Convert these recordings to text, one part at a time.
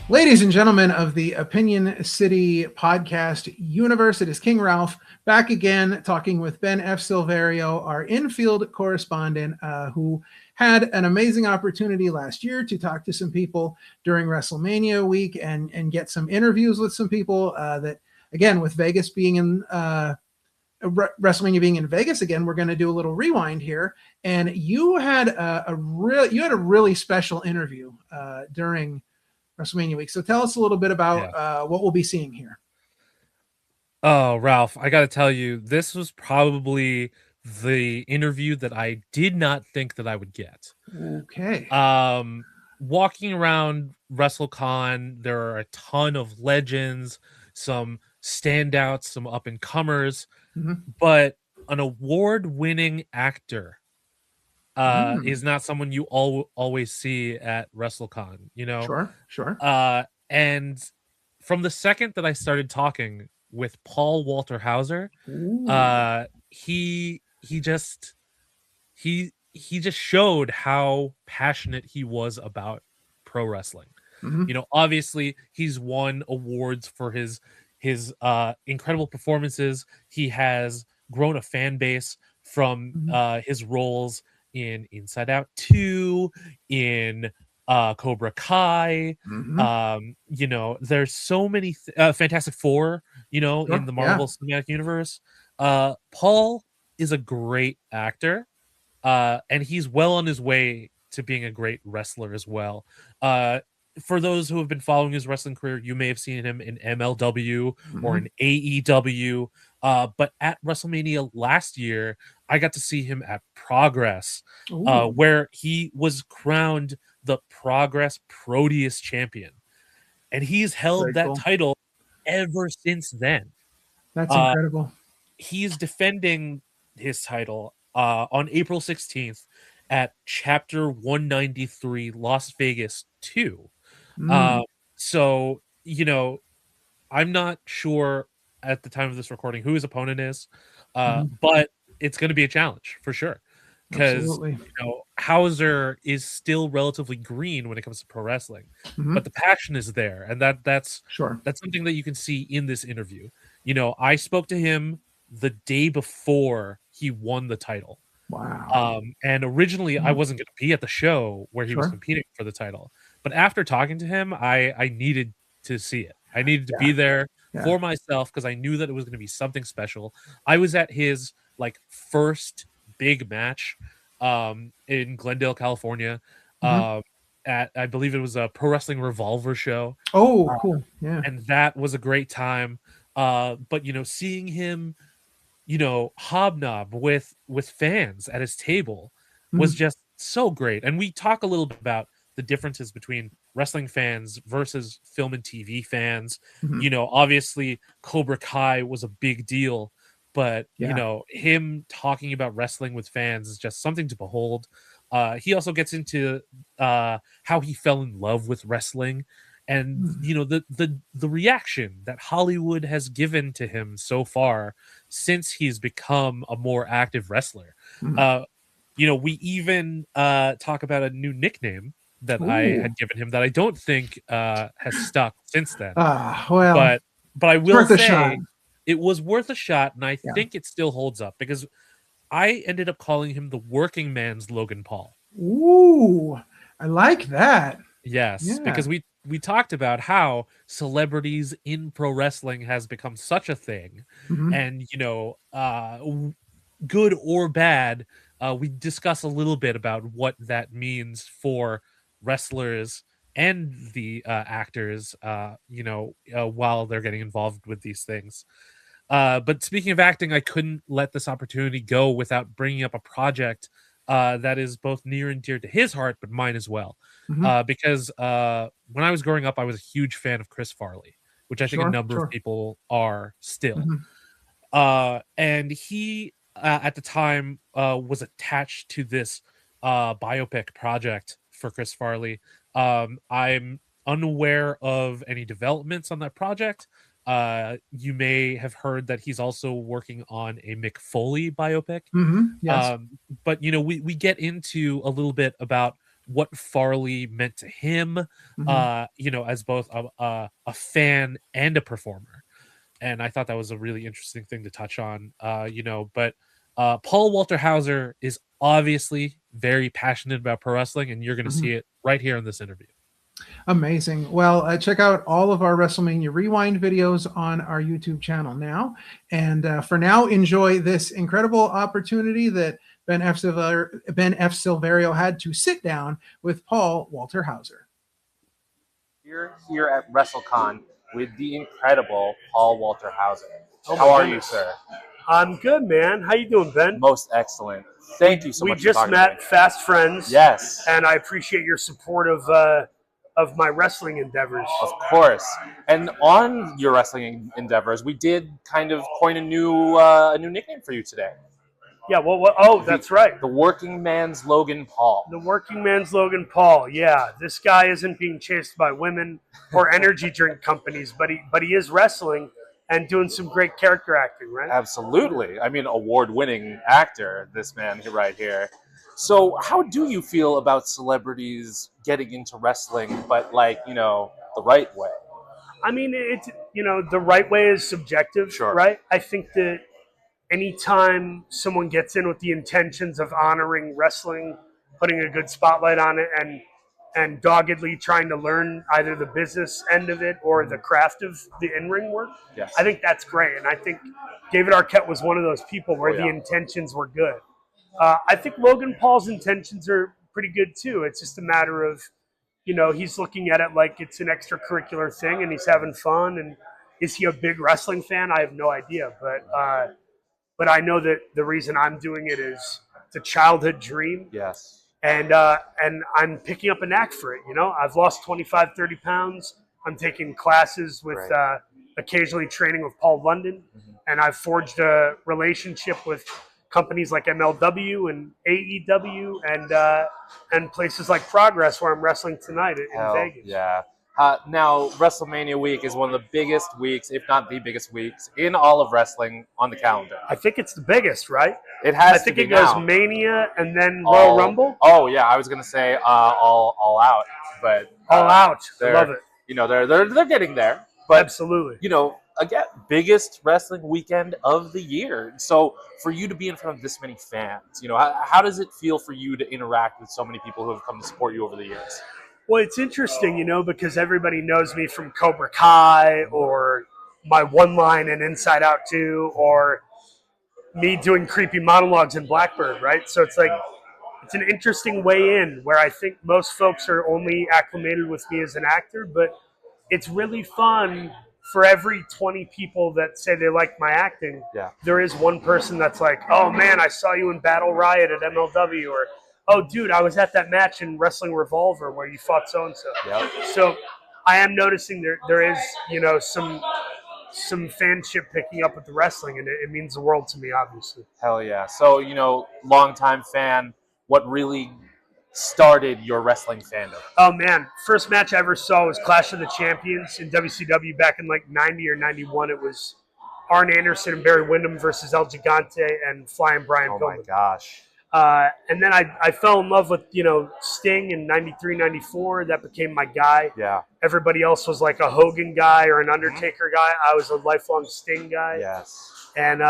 Ladies and gentlemen of the Opinion City podcast universe, it is King Ralph back again talking with Ben F. SilverIo, our infield correspondent, who had an amazing opportunity last year to talk to some people during Wrestlemania week and get some interviews with some people that, again, with Vegas being in WrestleMania being in Vegas again, we're going to do a little rewind here. And you had a really special interview during WrestleMania week. So tell us a little bit about what we'll be seeing here. Oh, Ralph, I got to tell you, this was probably the interview that I did not think that I would get. Okay. Walking around WrestleCon, there are a ton of legends, some standouts, some up and comers, but an award-winning actor is not someone you always see at WrestleCon, you know? Sure. And from the second that I started talking with Paul Walter Hauser, he just showed how passionate he was about pro wrestling. You know, obviously he's won awards for his incredible performances. He has grown a fan base from his roles in Inside Out 2, in Cobra Kai. You know, there's so many Fantastic Four, you know, in the Marvel Cinematic Universe. Paul is a great actor, and he's well on his way to being a great wrestler as well. For those who have been following his wrestling career, you may have seen him in MLW or in AEW. But at WrestleMania last year, I got to see him at Progress, where he was crowned the Progress Proteus champion. And he's held that title ever since then. That's incredible. He's defending his title on April 16th at Chapter 193 Las Vegas 2. So, you know, I'm not sure at the time of this recording who his opponent is, but it's going to be a challenge for sure. Because, you know, Hauser is still relatively green when it comes to pro wrestling, but the passion is there. And that's something that you can see in this interview. You know, I spoke to him the day before he won the title. Wow. And originally I wasn't going to be at the show where he was competing for the title. But after talking to him, I needed to see it. I needed to be there for myself because I knew that it was going to be something special. I was at his first big match in Glendale, California. At I believe it was a Pro Wrestling Revolver show. Oh, cool. Yeah. And that was a great time. But you know, seeing him, you know, hobnob with fans at his table was just so great. And we talk a little bit about the differences between wrestling fans versus film and TV fans. You know, obviously Cobra Kai was a big deal, but you know, him talking about wrestling with fans is just something to behold. He also gets into how he fell in love with wrestling, and you know, the reaction that Hollywood has given to him so far since he's become a more active wrestler. You know, we even talk about a new nickname that I had given him that I don't think has stuck since then. Well, but I will say it was worth a shot, and I think it still holds up because I ended up calling him the working man's Logan Paul. Ooh, I like that. Yes, because we talked about how celebrities in pro wrestling has become such a thing, and you know, good or bad, we discuss a little bit about what that means for wrestlers and the actors, you know, while they're getting involved with these things. But speaking of acting, I couldn't let this opportunity go without bringing up a project that is both near and dear to his heart, but mine as well. Because when I was growing up, I was a huge fan of Chris Farley, which I think a number of people are still. And he, at the time, was attached to this biopic project for Chris Farley. I'm unaware of any developments on that project. You may have heard that he's also working on a Mick Foley biopic. Yes. But you know, we get into a little bit about what Farley meant to him, you know, as both a fan and a performer. And I thought that was a really interesting thing to touch on, you know. But Paul Walter Hauser is obviously very passionate about pro wrestling, and you're going to see it right here in this interview. Amazing. Well, check out all of our WrestleMania Rewind videos on our YouTube channel now. And for now, enjoy this incredible opportunity that Ben F. Silverio had to sit down with Paul Walter Hauser. You're here at WrestleCon with the incredible Paul Walter Hauser. How are you, sir? I'm good, man. How you doing, Ben? Most excellent. Thank you so much. We just met, fast friends. Yes. And I appreciate your support of my wrestling endeavors. Of course. And on your wrestling endeavors, we did kind of coin a new nickname for you today. Yeah, oh, that's right. The working man's Logan Paul. The working man's Logan Paul. Yeah, this guy isn't being chased by women or energy drink companies, but he is wrestling and doing some great character acting, right? Absolutely. I mean, award-winning actor, this man right here. So how do you feel about celebrities getting into wrestling, but like, you know, the right way? I mean, it's, you know, the right way is subjective, sure, right? I think that anytime someone gets in with the intentions of honoring wrestling, putting a good spotlight on it, and doggedly trying to learn either the business end of it or the craft of the in-ring work, yes, I think that's great. And I think David Arquette was one of those people where the intentions were good. I think Logan Paul's intentions are pretty good too. It's just a matter of, you know, he's looking at it like it's an extracurricular thing and he's having fun. And is he a big wrestling fan? I have no idea. But I know that the reason I'm doing it is it's a childhood dream. Yes. And I'm picking up a knack for it. You know, I've lost 25, 30 pounds. I'm taking classes with occasionally training with Paul London. And I've forged a relationship with companies like MLW and AEW and places like Progress where I'm wrestling tonight in Vegas. Yeah. Now, WrestleMania week is one of the biggest weeks, if not the biggest weeks, in all of wrestling on the calendar. I think it's the biggest, right? It has I think to it be goes now. Mania and then Royal Rumble. Oh yeah, I was gonna say all out, but all out. I love it. You know, they're getting there. But absolutely, you know, again, biggest wrestling weekend of the year. So for you to be in front of this many fans, you know, how does it feel for you to interact with so many people who have come to support you over the years? Well, it's interesting, you know, because everybody knows me from Cobra Kai or my one line in Inside Out 2 or me doing creepy monologues in Blackbird, right? So it's like, it's an interesting way in where I think most folks are only acclimated with me as an actor, but it's really fun. For every 20 people that say they like my acting, there is one person that's like, oh man, I saw you in Battle Riot at MLW, or oh dude, I was at that match in Wrestling Revolver where you fought so-and-so. Yep. So I am noticing there is, you know, some fanship picking up with the wrestling, and it means the world to me, obviously. Hell yeah. So, you know, longtime fan, what really started your wrestling fandom? Oh man, first match I ever saw was Clash of the Champions in WCW back in like 90 or 91. It was Arn Anderson and Barry Windham versus El Gigante and Flying Brian Pillman. Oh my gosh. And then I fell in love with, you know, Sting in 93, 94. That became my guy. Yeah. Everybody else was like a Hogan guy or an Undertaker guy. I was a lifelong Sting guy. Yes. And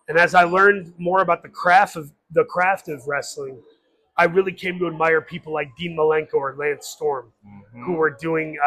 as I learned more about the craft of wrestling, I really came to admire people like Dean Malenko or Lance Storm, who were doing,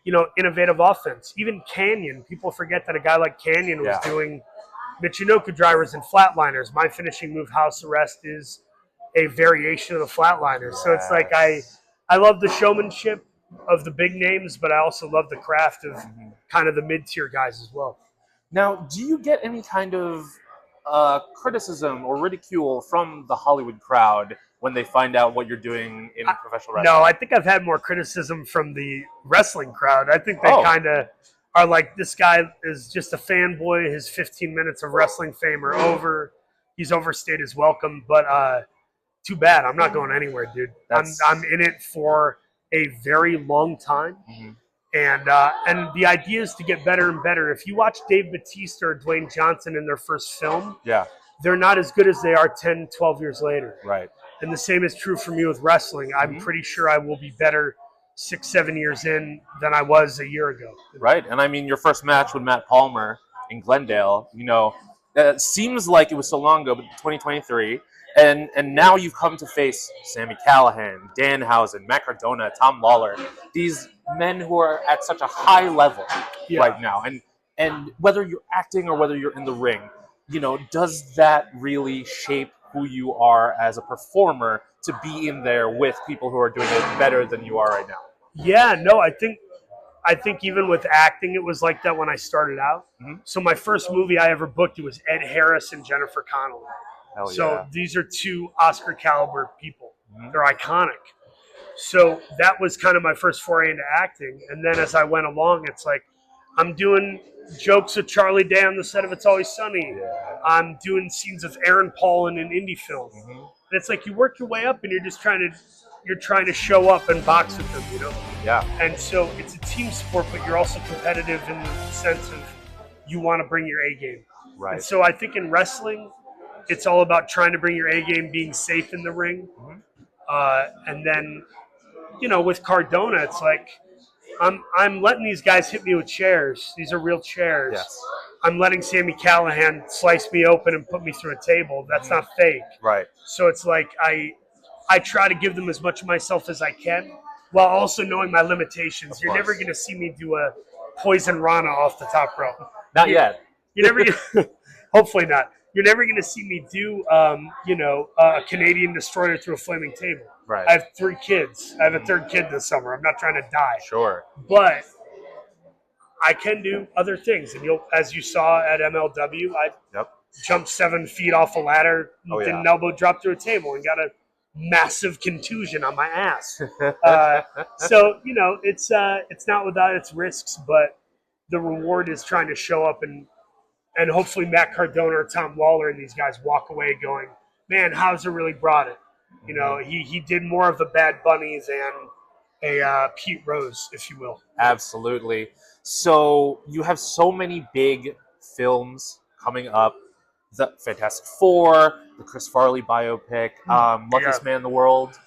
you know, innovative offense. Even Canyon. People forget that a guy like Canyon was doing Michinoku drivers and flatliners. My finishing move, house arrest, is a variation of the flatliners. So it's like I love the showmanship of the big names, but I also love the craft of kind of the mid-tier guys as well. Now, do you get any kind of criticism or ridicule from the Hollywood crowd when they find out what you're doing in professional wrestling? No, I think I've had more criticism from the wrestling crowd. I think they kind of are like, this guy is just a fanboy. His 15 minutes of wrestling fame are over. He's overstayed his welcome. But too bad. I'm not going anywhere, dude. I'm in it for a very long time. And the idea is to get better and better. If you watch Dave Bautista or Dwayne Johnson in their first film, they're not as good as they are 10, 12 years later. Right. And the same is true for me with wrestling. I'm pretty sure I will be better 6-7 years in than I was a year ago. Right. And I mean, your first match with Matt Palmer in Glendale, it seems like it was so long ago, but 2023. And now you've come to face Sami Callihan, Danhausen, Matt Cardona, Tom Lawler, these men who are at such a high level right now. And whether you're acting or whether you're in the ring, does that really shape who you are as a performer to be in there with people who are doing it better than you are right now? Yeah, no, I think even with acting, it was like that when I started out. So my first movie I ever booked, it was Ed Harris and Jennifer Connelly. So these are two Oscar caliber people. They're iconic. So that was kind of my first foray into acting. And then as I went along, it's like I'm doing jokes with Charlie Day on the set of It's Always Sunny. I'm doing scenes of Aaron Paul in an indie film. And it's like you work your way up and you're trying to show up and box with them, Yeah. And so it's a team sport, but you're also competitive in the sense of you want to bring your A game. Right. And so I think in wrestling, it's all about trying to bring your A game, being safe in the ring. And then, with Cardona, it's like I'm letting these guys hit me with chairs. These are real chairs. Yes. I'm letting Sami Callihan slice me open and put me through a table. That's not fake. Right. So it's like I try to give them as much of myself as I can while also knowing my limitations. You're never going to see me do a poison Rana off the top rope. Not yet. You're never hopefully not. You're never going to see me do, a Canadian destroyer through a flaming table. Right. I have 3 kids. I have a 3rd kid this summer. I'm not trying to die. Sure. But I can do other things. And as you saw at MLW, I jumped 7 feet off a ladder, did an elbow drop through a table, and got a massive contusion on my ass. So, it's not without its risks, but the reward is trying to show up and hopefully Matt Cardona or Tom Lawler and these guys walk away going, man, Hauser really brought it. He did more of the Bad Bunny than a Pete Rose, if you will. Absolutely. So you have so many big films coming up. The Fantastic Four, the Chris Farley biopic, Luckiest Man in the World.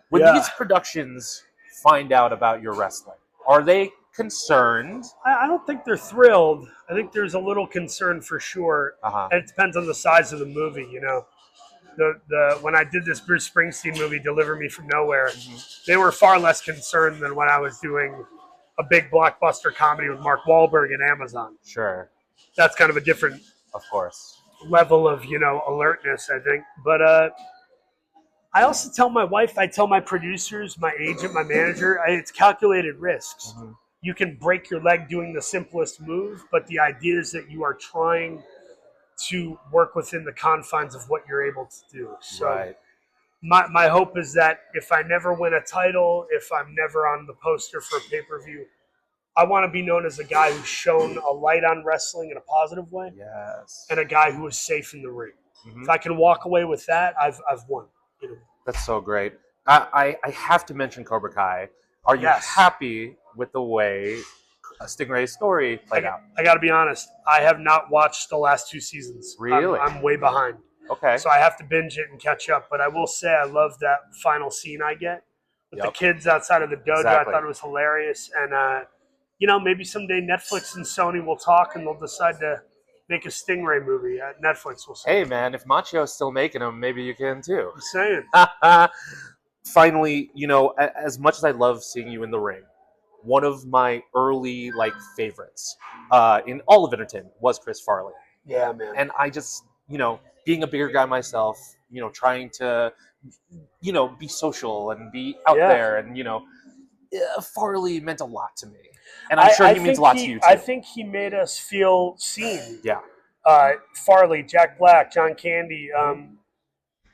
When these productions find out about your wrestling, are they concerned? I don't think they're thrilled. I think there's a little concern for sure. And it depends on the size of the movie, when I did this Bruce Springsteen movie, Deliver Me From Nowhere, they were far less concerned than when I was doing a big blockbuster comedy with Mark Wahlberg and Amazon. Sure. That's kind of a different level of, alertness, I think. But I also tell my wife, I tell my producers, my agent, my manager, it's calculated risks. You can break your leg doing the simplest move, but the idea is that you are trying to work within the confines of what you're able to do. So my hope is that if I never win a title, if I'm never on the poster for a pay-per-view, I want to be known as a guy who's shown a light on wrestling in a positive way. Yes. And a guy who is safe in the ring. If I can walk away with that, I've won. That's so great. I have to mention Cobra Kai. Are you happy with the way Stingray's story played out? I got to be honest. I have not watched the last 2 seasons. Really? I'm way behind. Okay. So I have to binge it and catch up. But I will say I love that final scene I get with the kids outside of the dojo. Exactly. I thought it was hilarious. And, maybe someday Netflix and Sony will talk and they'll decide to make a Stingray movie at Netflix. We'll see. Hey, man, if Machio's still making them, maybe you can too. I'm saying. Finally, as much as I love seeing you in the ring, one of my early favorites in all of entertainment was Chris Farley. Yeah, man. And I just, being a bigger guy myself, trying to, be social and be out there, and Farley meant a lot to me, and I'm sure he means a lot to you too. I think he made us feel seen. Yeah. Farley, Jack Black, John Candy,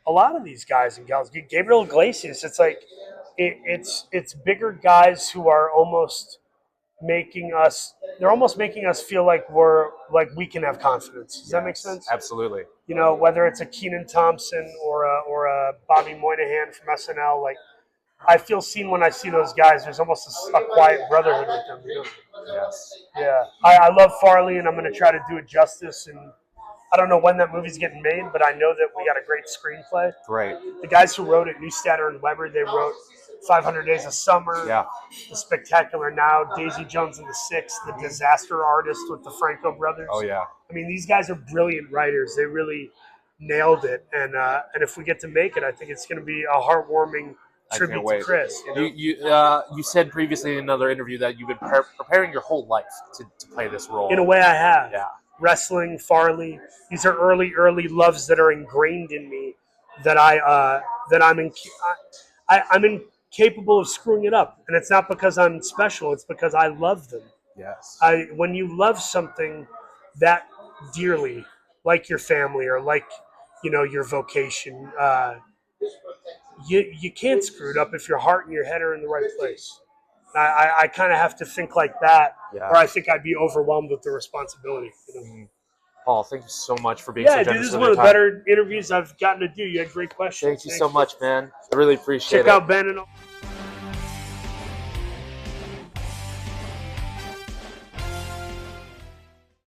a lot of these guys and gals, Gabriel Iglesias. It's like it's bigger guys who are almost making us feel like we can have confidence. Does that make sense? Absolutely. Whether it's a Keenan Thompson or a Bobby Moynihan from SNL, I feel seen when I see those guys. There's almost a quiet brotherhood with them. Yes. Yeah. I love Farley, and I'm going to try to do it justice. And I don't know when that movie's getting made, but I know that we got a great screenplay. Great. The guys who wrote it, Neustadter and Weber, they wrote 500 Days of Summer, Yeah. The Spectacular Now, Daisy Jones and the Six, The Disaster Artist with the Franco brothers. Oh yeah. I mean, these guys are brilliant writers. They really nailed it. And if we get to make it, I think it's going to be a heartwarming tribute to Chris. You said previously in another interview that you've been preparing your whole life to play this role. In a way, I have. Yeah. Wrestling, Farley. These are early loves that are ingrained in me that I'm incapable of screwing it up. And it's not because I'm special. It's because I love them. Yes. When you love something that dearly, like your family or like, your vocation, you can't screw it up if your heart and your head are in the right place. I kind of have to think like that, or I think I'd be overwhelmed with the responsibility. Paul, thank you so much for being so generous. Dude, this is one of the better interviews I've gotten to do. You had great questions. Thank you so much, man. I really appreciate it. Check out Ben and all.